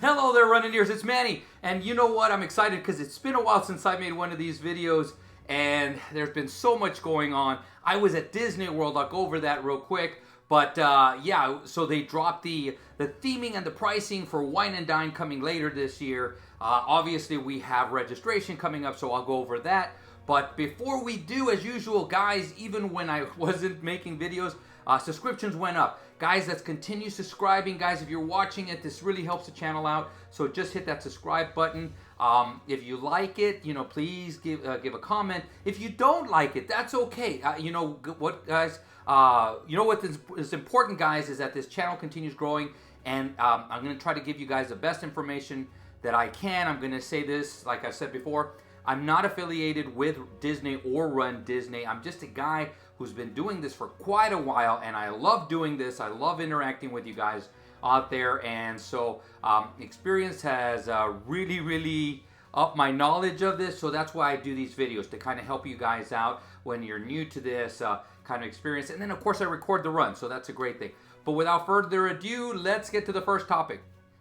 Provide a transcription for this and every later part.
Hello there, runDineers, it's Manny. And you know what? I'm excited because it's been a while since I made one of these videos and there's been so much going on. I was at Disney World. I'll go over that real quick. But yeah, so they dropped the theming and the pricing for Wine Dine coming later this year. Obviously, we have registration coming up, so I'll go over that. But before we do, as usual, guys, even when I wasn't making videos, subscriptions went up. Guys, let's continue subscribing. Guys, if you're watching it, this really helps the channel out. So just hit that subscribe button. If you like it, please give a comment. If you don't like it, that's okay. You know what, guys? What is important, guys, is that this channel continues growing, and I'm going to try to give you guys the best information that I can. I'm going to say this, like I said before, I'm not affiliated with Disney or runDisney. I'm just a guy who's been doing this for quite a while, and I love doing this. I love interacting with you guys out there, and so experience has really upped my knowledge of this, so that's why I do these videos, to kind of help you guys out when you're new to this kind of experience. And then, of course, I record the run, so that's a great thing. But without further ado, let's get to the first topic.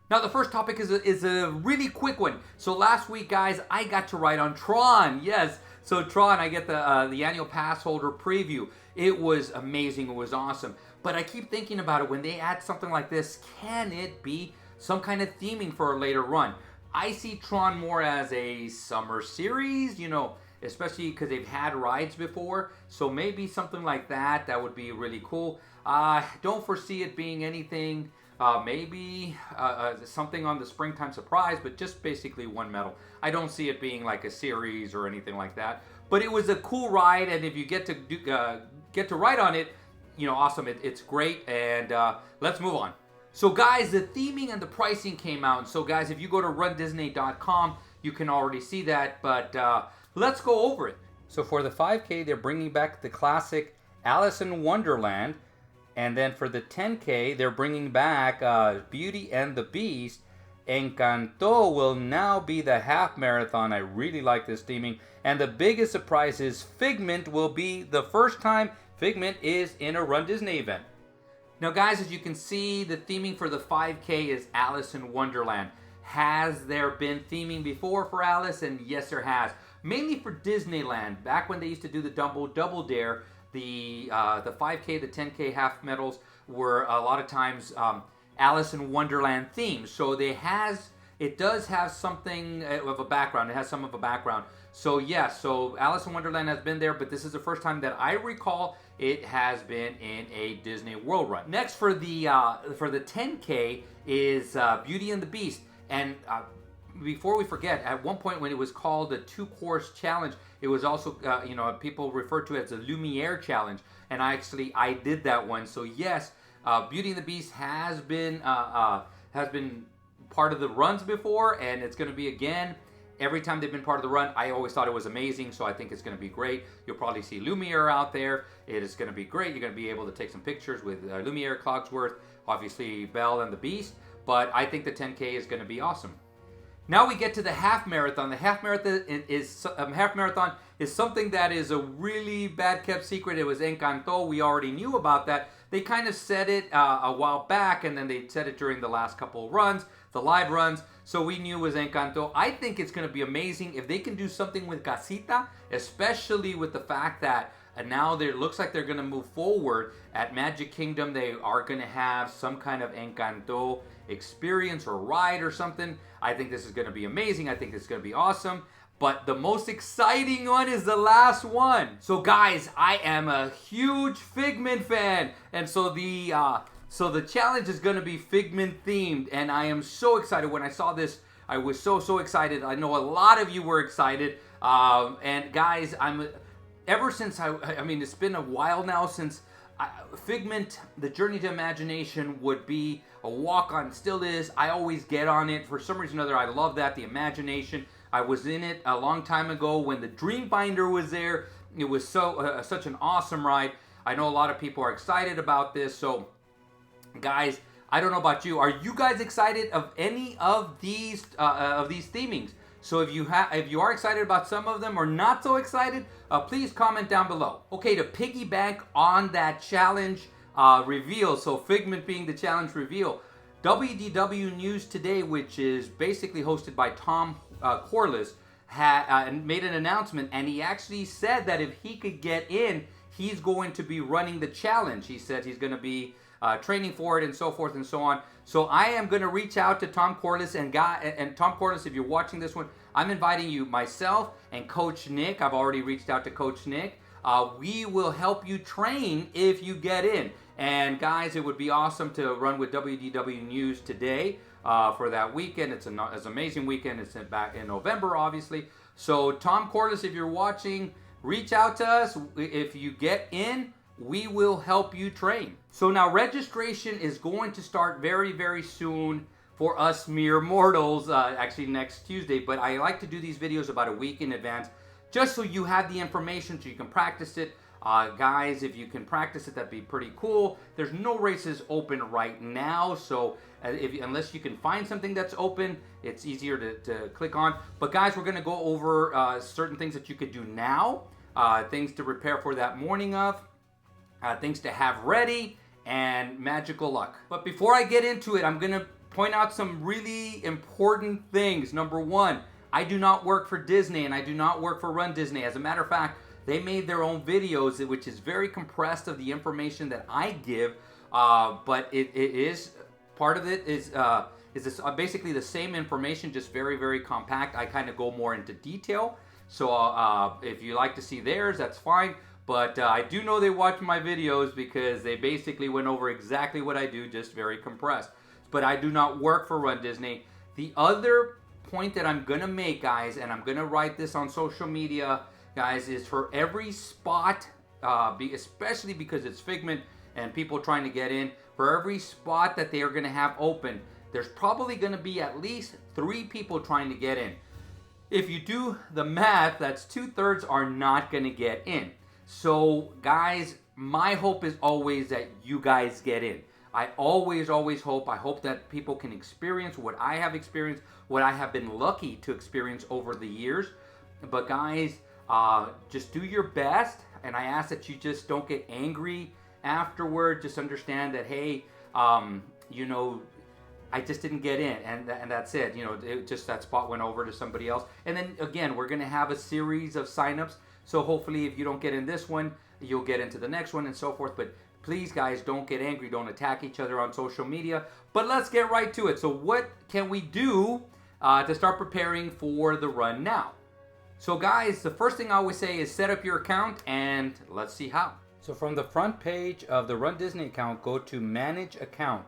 Now, the first topic is a really quick one. So last week, guys, I got to ride on Tron. Yes, so Tron, I get the annual pass holder preview. It was amazing. It was awesome. But I keep thinking about it. When they add something like this, can it be some kind of theming for a later run? I see Tron more as a summer series, especially because they've had rides before. So maybe something like that would be really cool. Don't foresee it being anything. Maybe something on the springtime surprise, but just basically one medal. I don't see it being like a series or anything like that. But it was a cool ride, and if you get to ride on it, awesome. It's great, and let's move on. So guys, the theming and the pricing came out. So guys, if you go to runDisney.com, you can already see that, but let's go over it. So for the 5K, they're bringing back the classic Alice in Wonderland. And then for the 10K, they're bringing back Beauty and the Beast. Encanto will now be the half marathon. I really like this theming. And the biggest surprise is Figment will be the first time Figment is in a runDisney event. Now guys, as you can see, the theming for the 5K is Alice in Wonderland. Has there been theming before for Alice? And yes, there has. Mainly for Disneyland. Back when they used to do the Double Dare, the 5K, the 10K half medals were a lot of times Alice in Wonderland themed. So it does have something of a background. It has some of a background. So yes, so Alice in Wonderland has been there, but this is the first time that I recall it has been in a Disney World run. Next for the 10K is Beauty and the Beast. And before we forget, at one point when it was called the 2-course challenge, it was also, people refer to it as a Lumiere challenge, and I did that one. So yes, Beauty and the Beast has been part of the runs before, and it's going to be again. Every time they've been part of the run, I always thought it was amazing, so I think it's going to be great. You'll probably see Lumiere out there. It is going to be great. You're going to be able to take some pictures with Lumiere, Cogsworth, obviously Belle and the Beast, but I think the 10K is going to be awesome. Now we get to the half marathon. The half marathon is something that is a really bad kept secret. It was Encanto. We already knew about that. They kind of said it a while back, and then they said it during the last couple of runs, the live runs. So we knew it was Encanto. I think it's going to be amazing if they can do something with Casita, especially with the fact that now it looks like they're going to move forward. At Magic Kingdom, they are going to have some kind of Encanto experience or ride or something. I think this is going to be amazing. I think it's going to be awesome. But the most exciting one is the last one. So guys, I am a huge Figment fan. And so the challenge is going to be Figment themed. And I am so excited. When I saw this, I was so excited. I know a lot of you were excited. And guys, ever since it's been a while now since Figment, the Journey to Imagination would be a walk-on, still is. I always get on it. For some reason or other, I love that, the imagination. I was in it a long time ago when the Dream Binder was there. It was such an awesome ride. I know a lot of people are excited about this. So, guys, I don't know about you. Are you guys excited of any of these themings? So if you are excited about some of them or not so excited, please comment down below. Okay, to piggyback on that challenge reveal, so Figment being the challenge reveal, WDW News Today, which is basically hosted by Tom Corliss, made an announcement, and he actually said that if he could get in, he's going to be running the challenge. He said he's going to be training for it and so forth and so on. So I am going to reach out to Tom Corliss, and Tom Corliss, if you're watching this one, I'm inviting you, myself and Coach Nick. I've already reached out to Coach Nick. We will help you train if you get in. And guys, it would be awesome to run with WDW News Today for that weekend. It's an amazing weekend. It's back in November, obviously. So Tom Corliss, if you're watching, reach out to us. If you get in, we will help you train. So now registration is going to start very, very soon for us mere mortals, actually next Tuesday. But I like to do these videos about a week in advance, just so you have the information so you can practice it. Guys, if you can practice it, that'd be pretty cool. There's no races open right now, so unless you can find something that's open, it's easier to click on. But guys, we're going to go over certain things that you could do now, things to prepare for that morning of, things to have ready, and magical luck. But before I get into it, I'm going to point out some really important things. Number one, I do not work for Disney, and I do not work for runDisney. As a matter of fact, they made their own videos, which is very compressed of the information that I give, but it is, part of it is this, basically the same information, just very, very compact. I kind of go more into detail, so if you like to see theirs, that's fine. But I do know they watch my videos because they basically went over exactly what I do, just very compressed. But I do not work for runDisney. The other point that I'm going to make, guys, and I'm going to write this on social media, guys, is for every spot, especially because it's Figment and people trying to get in, for every spot that they are going to have open, there's probably going to be at least 3 people trying to get in. If you do the math, that's 2/3 are not going to get in. So guys, my hope is always that you guys get in. I always hope that people can experience what I have experienced, what I have been lucky to experience over the years. But guys, just do your best, and I ask that you just don't get angry afterward. Just understand that, hey, you know, I just didn't get in, and that's it. You know, just that spot went over to somebody else. And then again, we're gonna have a series of signups. So hopefully, if you don't get in this one, you'll get into the next one and so forth. But please, guys, don't get angry. Don't attack each other on social media. But let's get right to it. So what can we do to start preparing for the run now? So guys, the first thing I always say is set up your account, and let's see how. So from the front page of the runDisney account, go to Manage Account.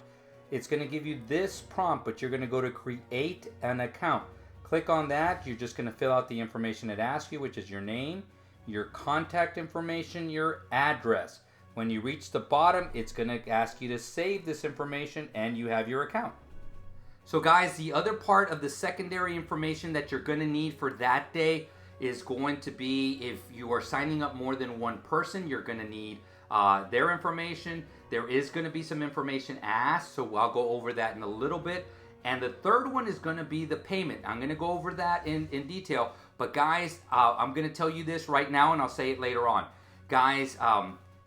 It's going to give you this prompt, but you're going to go to Create an Account. Click on that. You're just going to fill out the information it asks you, which is your name, your contact information, your address. When you reach the bottom, it's going to ask you to save this information, and you have your account. So guys, the other part of the secondary information that you're going to need for that day is going to be, if you are signing up more than one person, you're going to need their information. There is going to be some information asked, so I'll go over that in a little bit. And the third one is going to be the payment. I'm going to go over that in detail. But guys, I'm going to tell you this right now, and I'll say it later on. Guys,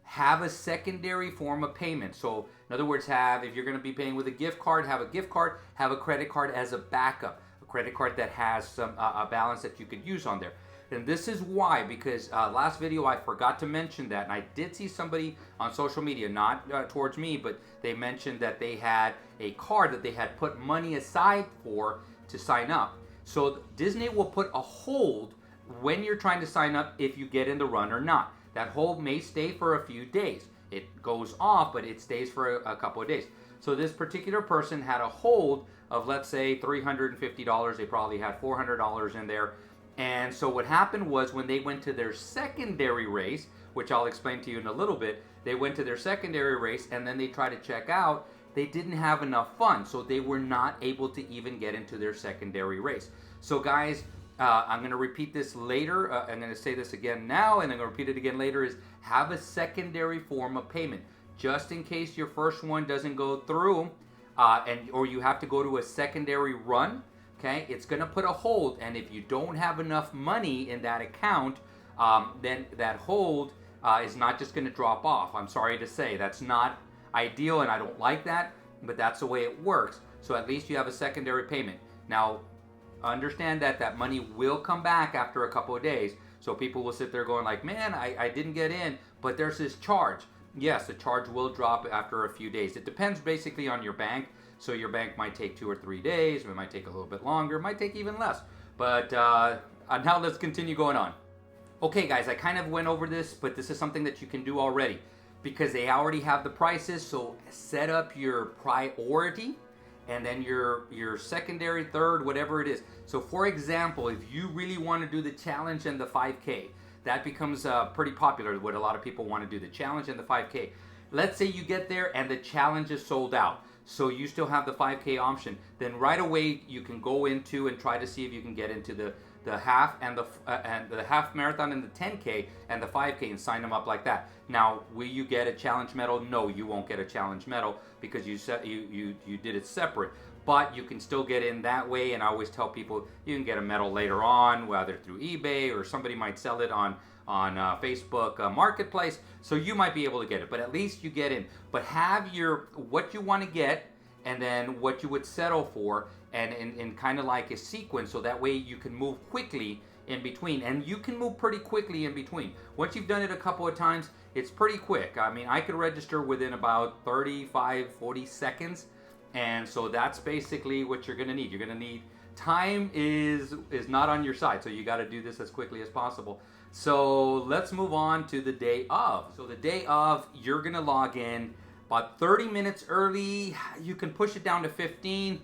have a secondary form of payment. So in other words, if you're going to be paying with a gift card, have a gift card, have a credit card as a backup. A credit card that has some a balance that you could use on there. And this is why, because last video I forgot to mention that, and I did see somebody on social media, not towards me, but they mentioned that they had a card that they had put money aside for to sign up. So Disney will put a hold when you're trying to sign up if you get in the run or not. That hold may stay for a few days. It goes off, but it stays for a couple of days. So this particular person had a hold of, let's say, $350. They probably had $400 in there. And so what happened was, when they went to their secondary race, which I'll explain to you in a little bit, they went to their secondary race and then they tried to check out. They didn't have enough funds, so they were not able to even get into their secondary race. So guys, I'm going to repeat this later. I'm going to say this again now, and I'm going to repeat it again later, is have a secondary form of payment. Just in case your first one doesn't go through, or you have to go to a secondary run, okay, it's going to put a hold, and if you don't have enough money in that account, then that hold is not just going to drop off. I'm sorry to say, that's not ideal, and I don't like that, but that's the way it works. So at least you have a secondary payment. Now, understand that that money will come back after a couple of days. So people will sit there going like, man, I didn't get in, but there's this charge. Yes, the charge will drop after a few days. It depends basically on your bank. So your bank might take 2 or 3 days, or it might take a little bit longer, it might take even less. But now let's continue going on. Okay guys, I kind of went over this, but this is something that you can do already because they already have the prices. So set up your priority and then your secondary, third, whatever it is. So for example, if you really want to do the challenge and the 5K, that becomes pretty popular, what a lot of people want to do, the challenge and the 5K. Let's say you get there and the challenge is sold out. So you still have the 5K option. Then right away you can go into and try to see if you can get into the half and the half marathon and the 10K and the 5K and sign them up like that. Now, will you get a challenge medal? No, you won't get a challenge medal because you did it separate. But you can still get in that way, and I always tell people you can get a medal later on, whether through eBay or somebody might sell it on Facebook Marketplace. So you might be able to get it, but at least you get in. But have your what you want to get and then what you would settle for, and in kind of like a sequence, so that way you can move quickly in between, and you can move pretty quickly in between. Once you've done it a couple of times, it's pretty quick. I mean, I could register within about 35-40 seconds, and so that's basically what you're gonna need. You're gonna need time is not on your side, so you got to do this as quickly as possible. So let's move on to the day of. So the day of, you're gonna log in about 30 minutes early. You can push it down to 15.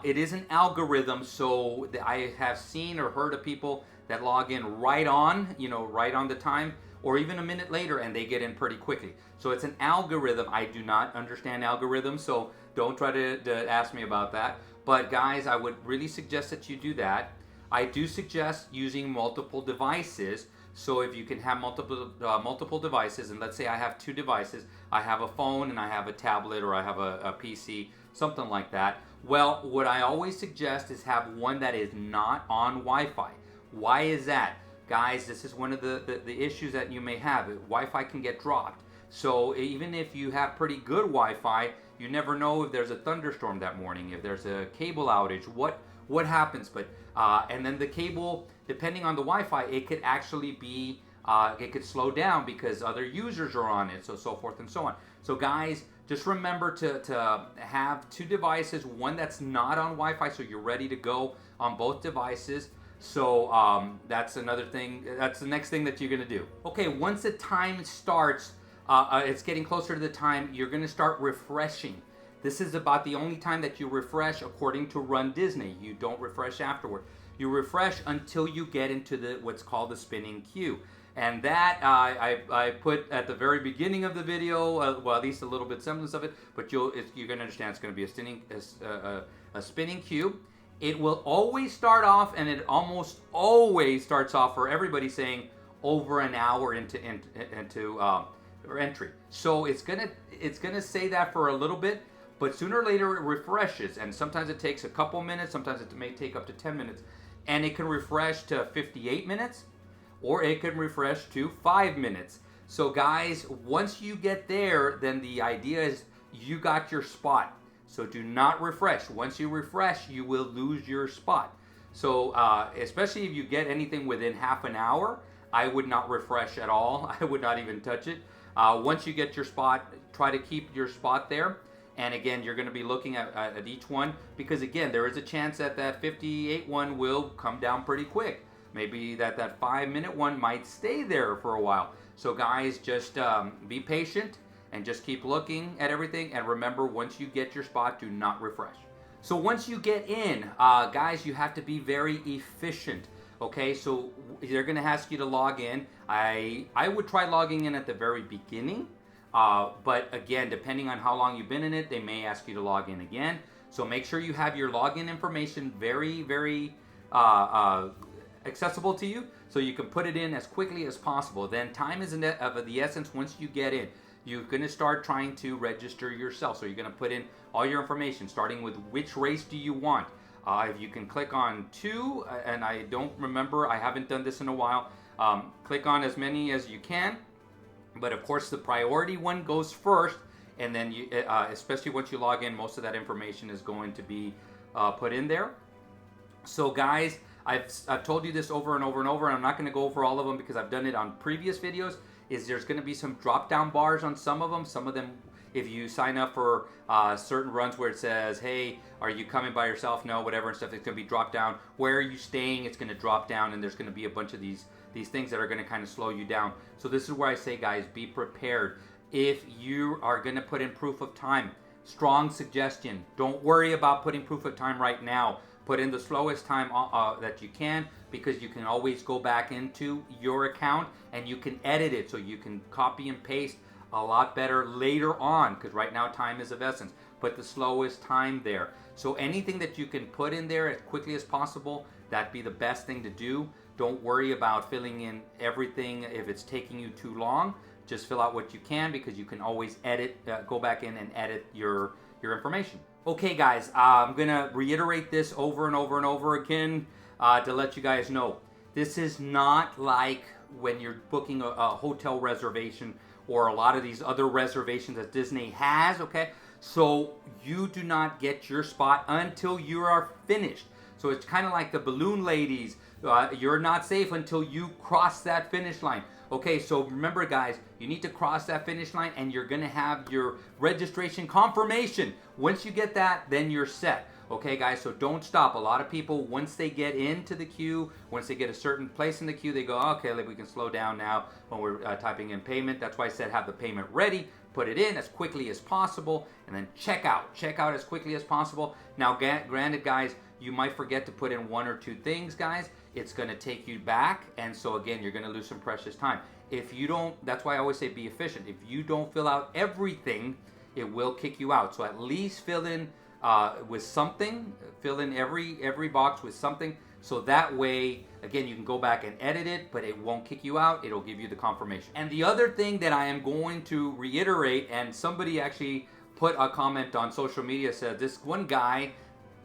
It is an algorithm, so I have seen or heard of people that log in right on, right on the time, or even a minute later, and they get in pretty quickly. So it's an algorithm. I do not understand algorithms, so don't try to ask me about that. But guys, I would really suggest that you do that. I do suggest using multiple devices. So if you can have multiple devices, and let's say I have 2 devices, I have a phone and I have a tablet, or I have a PC, something like that. Well, what I always suggest is have one that is not on Wi-Fi. Why is that? Guys, this is one of the issues that you may have. Wi-Fi can get dropped. So even if you have pretty good Wi-Fi, you never know if there's a thunderstorm that morning, if there's a cable outage, what happens. But and then the cable, depending on the Wi-Fi, it could actually be, it could slow down because other users are on it, so forth and so on. So guys, just remember to have 2 devices, one that's not on Wi-Fi, so you're ready to go on both devices. So that's another thing, that's the next thing that you're gonna do. Okay, once the time starts, it's getting closer to the time, you're gonna start refreshing. This is about the only time that you refresh according to runDisney. You don't refresh afterward. You refresh until you get into what's called the spinning queue. And that I put at the very beginning of the video, well, at least a little bit semblance of it, but you're going to understand it's going to be a spinning queue. It will always start off, and it almost always starts off for everybody saying over an hour into entry. So it's gonna say that for a little bit, but sooner or later it refreshes, and sometimes it takes a couple minutes, sometimes it may take up to 10 minutes, and it can refresh to 58 minutes, or it can refresh to 5 minutes. So guys, once you get there, then the idea is you got your spot. So do not refresh. Once you refresh, you will lose your spot. So especially if you get anything within half an hour, I would not refresh at all. I would not even touch it. Once you get your spot, try to keep your spot there. And again, you're going to be looking at each one, because again, there is a chance that 58 one will come down pretty quick. Maybe that 5-minute one might stay there for a while. So guys, just be patient and just keep looking at everything. And remember, once you get your spot, do not refresh. So once you get in, guys, you have to be very efficient. Okay, so they're going to ask you to log in. I would try logging in at the very beginning. But again, depending on how long you've been in it, they may ask you to log in again. So make sure you have your login information very, very accessible to you, so you can put it in as quickly as possible. Then time is of the essence. Once you get in, you're going to start trying to register yourself. So you're going to put in all your information, starting with which race do you want. If you can click on 2, and I don't remember, I haven't done this in a while, click on as many as you can. But of course, the priority one goes first, and then you, especially once you log in, most of that information is going to be put in there. So guys, I've told you this over and over and over, and I'm not going to go over all of them because I've done it on previous videos, is there's going to be some drop down bars on some of them. Some of them, if you sign up for certain runs where it says, hey, are you coming by yourself? No, whatever and stuff, it's going to be dropped down. Where are you staying? It's going to drop down, and there's going to be a bunch of these things that are going to kind of slow you down. So this is where I say, guys, be prepared. If you are going to put in proof of time, strong suggestion, don't worry about putting proof of time right now. Put in the slowest time that you can, because you can always go back into your account and you can edit it, so you can copy and paste a lot better later on, because right now time is of essence. Put the slowest time there. So anything that you can put in there as quickly as possible, that'd be the best thing to do. Don't worry about filling in everything if it's taking you too long. Just fill out what you can, because you can always edit, go back in and edit your information. Okay guys, I'm gonna reiterate this over and over and over again to let you guys know. This is not like when you're booking a hotel reservation or a lot of these other reservations that Disney has, okay? So you do not get your spot until you are finished. So it's kind of like the balloon ladies. You're not safe until you cross that finish line. Okay, so remember guys, you need to cross that finish line, and you're gonna have your registration confirmation. Once you get that, then you're set. Okay guys, so don't stop. A lot of people, once they get into the queue, once they get a certain place in the queue, they go, okay, we can slow down now when we're typing in payment. That's why I said have the payment ready, put it in as quickly as possible, and then check out as quickly as possible. Now granted guys, you might forget to put in one or two things guys. It's going to take you back, and so again, you're going to lose some precious time. If you don't, that's why I always say be efficient. If you don't fill out everything, it will kick you out. So at least fill in with something, fill in every box with something, so that way, again, you can go back and edit it, but it won't kick you out. It'll give you the confirmation. And the other thing that I am going to reiterate, and somebody actually put a comment on social media, said this one guy,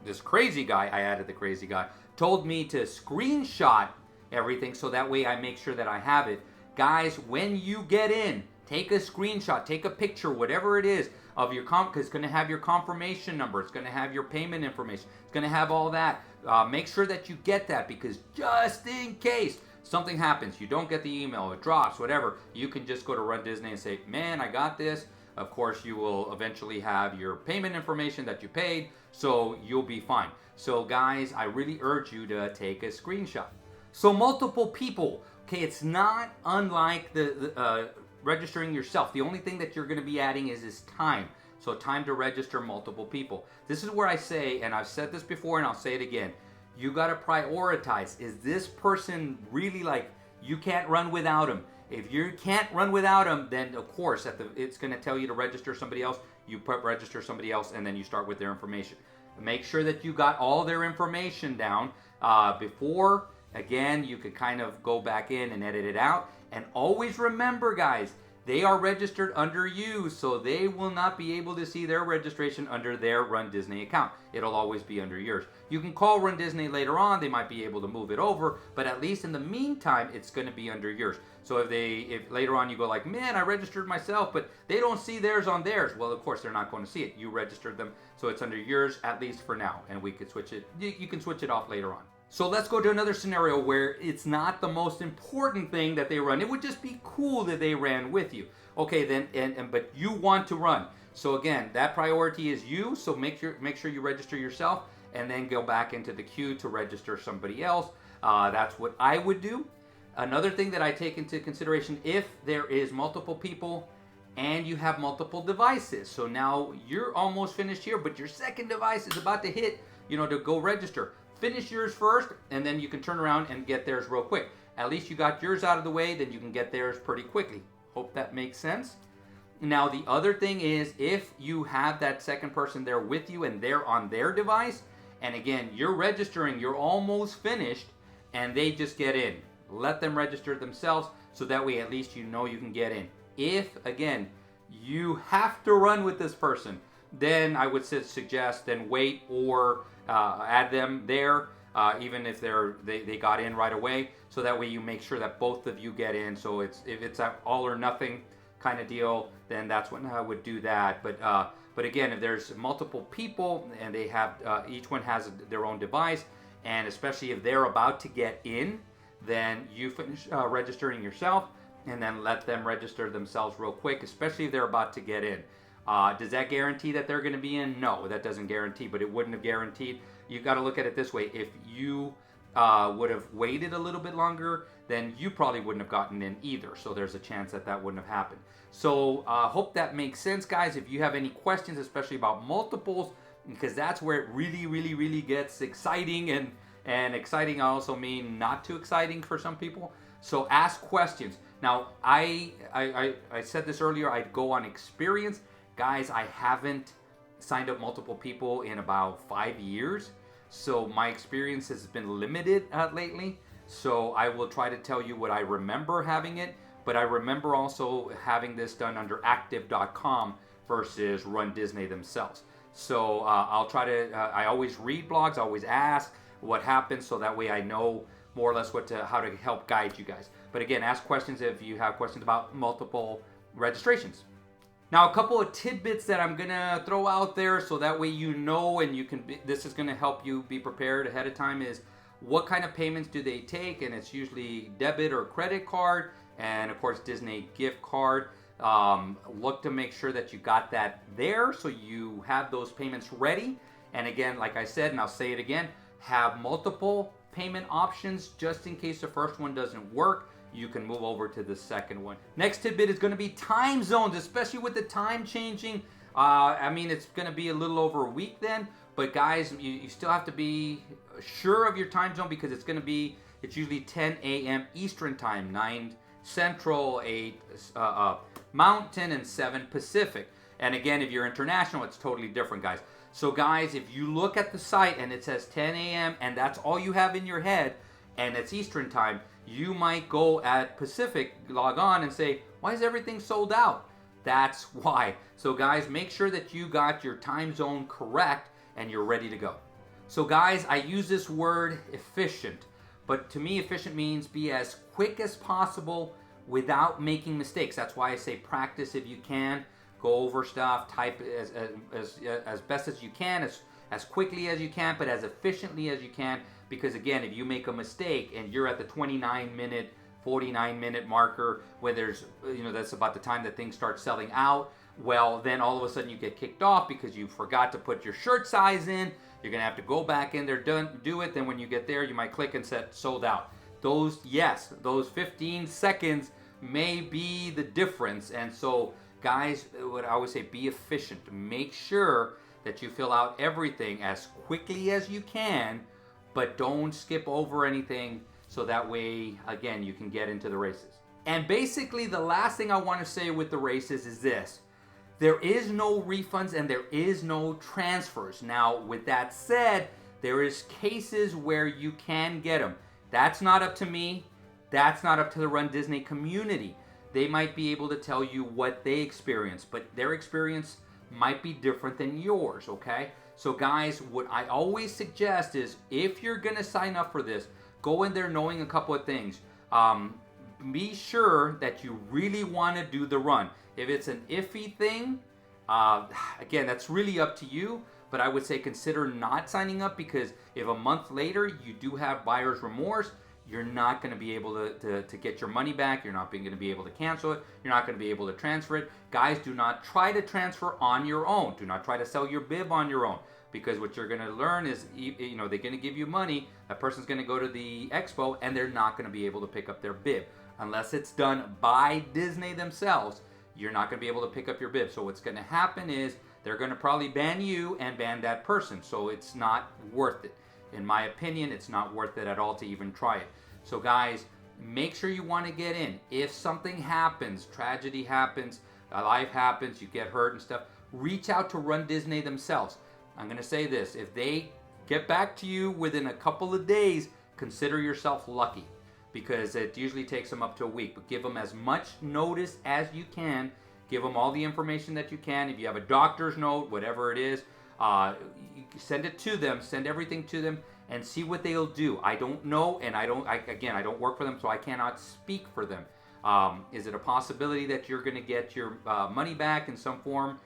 this crazy guy, I added the crazy guy, told me to screenshot everything so that way I make sure that I have it. Guys, when you get in, take a screenshot, take a picture, whatever it is, of your because it's going to have your confirmation number, it's going to have your payment information, it's going to have all that. Make sure that you get that, because just in case something happens, you don't get the email, it drops, whatever, you can just go to runDisney and say, man, I got this. Of course, you will eventually have your payment information that you paid, so you'll be fine. So guys, I really urge you to take a screenshot. So multiple people, okay, it's not unlike the registering yourself. The only thing that you're going to be adding is time. So time to register multiple people. This is where I say, and I've said this before and I'll say it again, you got to prioritize. Is this person really, like, you can't run without him? If you can't run without them, then of course it's going to tell you to register somebody else. You register somebody else, and then you start with their information. Make sure that you got all their information down before. Again, you could kind of go back in and edit it out. And always remember, guys, they are registered under you, so they will not be able to see their registration under their runDisney account. It'll always be under yours. You can call runDisney later on. They might be able to move it over, but at least in the meantime, it's going to be under yours. So if later on you go like, man, I registered myself, but they don't see theirs on theirs, well, of course, they're not going to see it. You registered them, so it's under yours, at least for now, and we could switch it. You can switch it off later on. So let's go to another scenario where it's not the most important thing that they run. It would just be cool that they ran with you. Okay, then, but you want to run. So again, that priority is you. So make sure you register yourself, and then go back into the queue to register somebody else. That's what I would do. Another thing that I take into consideration, if there is multiple people and you have multiple devices. So now you're almost finished here, but your second device is about to hit, to go register. Finish yours first, and then you can turn around and get theirs real quick. At least you got yours out of the way, then you can get theirs pretty quickly. Hope that makes sense. Now, the other thing is, if you have that second person there with you and they're on their device, and again, you're registering, you're almost finished, and they just get in. Let them register themselves, so that way at least you know you can get in. If, again, you have to run with this person, then I would suggest then wait or add them there, even if they got in right away, so that way you make sure that both of you get in. So if it's all or nothing, kind of deal, then that's when I would do that. But again, if there's multiple people and they have each one has their own device, and especially if they're about to get in, then you finish registering yourself and then let them register themselves real quick, especially if they're about to get in. Does that guarantee that they're going to be in? No, that doesn't guarantee, but it wouldn't have guaranteed. You got to look at it this way. If you would have waited a little bit longer, then you probably wouldn't have gotten in either. So there's a chance that that wouldn't have happened. So hope that makes sense, guys. If you have any questions, especially about multiples, because that's where it really gets exciting, and exciting I also mean not too exciting for some people. So ask questions. Now, I said this earlier, I'd go on experience. Guys, I haven't signed up multiple people in about 5 years. So my experience has been limited lately. So I will try to tell you what I remember having it. But I remember also having this done under active.com versus runDisney themselves. So I'll try to, I always read blogs, I always ask what happens, so that way I know more or less how to help guide you guys. But again, ask questions if you have questions about multiple registrations. Now, a couple of tidbits that I'm gonna throw out there, so that way you know, and you can. This is gonna help you be prepared ahead of time. Is what kind of payments do they take? And it's usually debit or credit card, and of course Disney gift card. Look to make sure that you got that there, so you have those payments ready. And again, like I said, and I'll say it again, have multiple payment options just in case the first one doesn't work. You can move over to the second one. Next tidbit is going to be time zones, especially with the time changing. I mean, it's going to be a little over a week then, but guys, you still have to be sure of your time zone, because it's usually 10 a.m. Eastern time, 9 Central, 8 Mountain, and 7 Pacific. And again, if you're international, it's totally different, guys. So guys, if you look at the site and it says 10 a.m. and that's all you have in your head, and it's Eastern time, you might go at Pacific, log on and say, why is everything sold out? That's why. So guys, make sure that you got your time zone correct and you're ready to go. So guys, I use this word efficient, but to me efficient means be as quick as possible without making mistakes. That's why I say practice if you can. Go over stuff, type as best as you can, as quickly as you can, but as efficiently as you can. Because again, if you make a mistake and you're at the 29-minute, 49-minute marker, where there's, that's about the time that things start selling out, well, then all of a sudden you get kicked off because you forgot to put your shirt size in. You're gonna have to go back in there, do it. Then when you get there, you might click and set sold out. Those 15 seconds may be the difference. And so, guys, what I always say, be efficient. Make sure that you fill out everything as quickly as you can, but don't skip over anything, so that way, again, you can get into the races. And basically, the last thing I want to say with the races is this. There is no refunds and there is no transfers. Now, with that said, there is cases where you can get them. That's not up to me. That's not up to the runDisney community. They might be able to tell you what they experience, but their experience might be different than yours, okay? So guys, what I always suggest is, if you're gonna sign up for this, go in there knowing a couple of things. Be sure that you really wanna do the run. If it's an iffy thing, again, that's really up to you, but I would say consider not signing up, because if a month later you do have buyer's remorse, you're not going to be able to get your money back. You're not going to be able to cancel it. You're not going to be able to transfer it. Guys, do not try to transfer on your own. Do not try to sell your bib on your own, because what you're going to learn is, they're going to give you money. That person's going to go to the expo and they're not going to be able to pick up their bib. Unless it's done by Disney themselves, you're not going to be able to pick up your bib. So what's going to happen is they're going to probably ban you and ban that person. So it's not worth it. In my opinion, it's not worth it at all to even try it. So guys, make sure you want to get in. If something happens, tragedy happens, life happens, you get hurt and stuff, reach out to runDisney themselves. I'm going to say this. If they get back to you within a couple of days, consider yourself lucky, because it usually takes them up to a week. But give them as much notice as you can. Give them all the information that you can. If you have a doctor's note, whatever it is, send it to them. Send everything to them and see what they'll do. I don't know, and I don't work for them, so I cannot speak for them. Is it a possibility that you're going to get your money back in some form?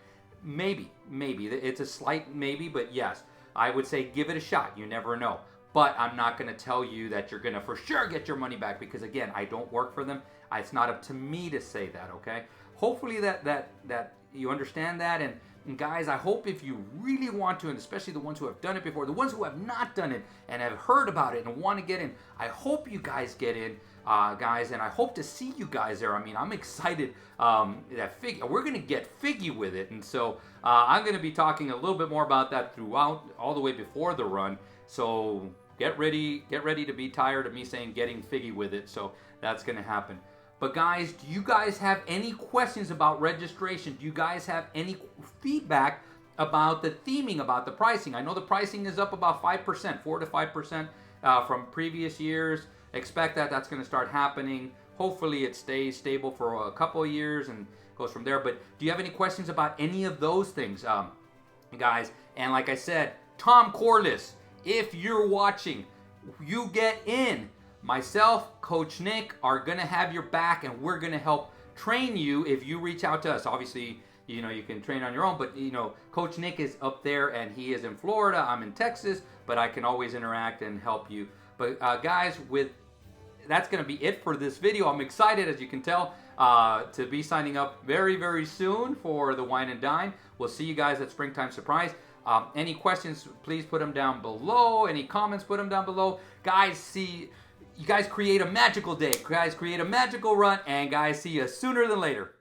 Maybe. It's a slight maybe, but yes, I would say give it a shot. You never know. But I'm not going to tell you that you're going to for sure get your money back because, again, I don't work for them. It's not up to me to say that, okay? Hopefully that you understand that. And guys, I hope if you really want to, and especially the ones who have done it before, the ones who have not done it and have heard about it and want to get in, I hope you guys get in, guys, and I hope to see you guys there. I mean, I'm excited that Figgy, we're going to get Figgy with it. And so I'm going to be talking a little bit more about that throughout, all the way before the run. So get ready to be tired of me saying getting Figgy with it. So that's going to happen. But guys, do you guys have any questions about registration? Do you guys have any feedback about the theming, about the pricing? I know the pricing is up about 5%, 4 to 5% from previous years. Expect that's going to start happening. Hopefully it stays stable for a couple of years and goes from there. But do you have any questions about any of those things, guys? And like I said, Tom Corliss, if you're watching, you get in. Myself, Coach Nick are going to have your back, and we're going to help train you if you reach out to us. Obviously, you know, you can train on your own, but, you know, Coach Nick is up there, and he is in Florida. I'm in Texas, but I can always interact and help you. But, guys, that's going to be it for this video. I'm excited, as you can tell, to be signing up very, very soon for the Wine and Dine. We'll see you guys at Springtime Surprise. Any questions, please put them down below. Any comments, put them down below. Guys, you guys create a magical day. Guys, create a magical run. And guys, see you sooner than later.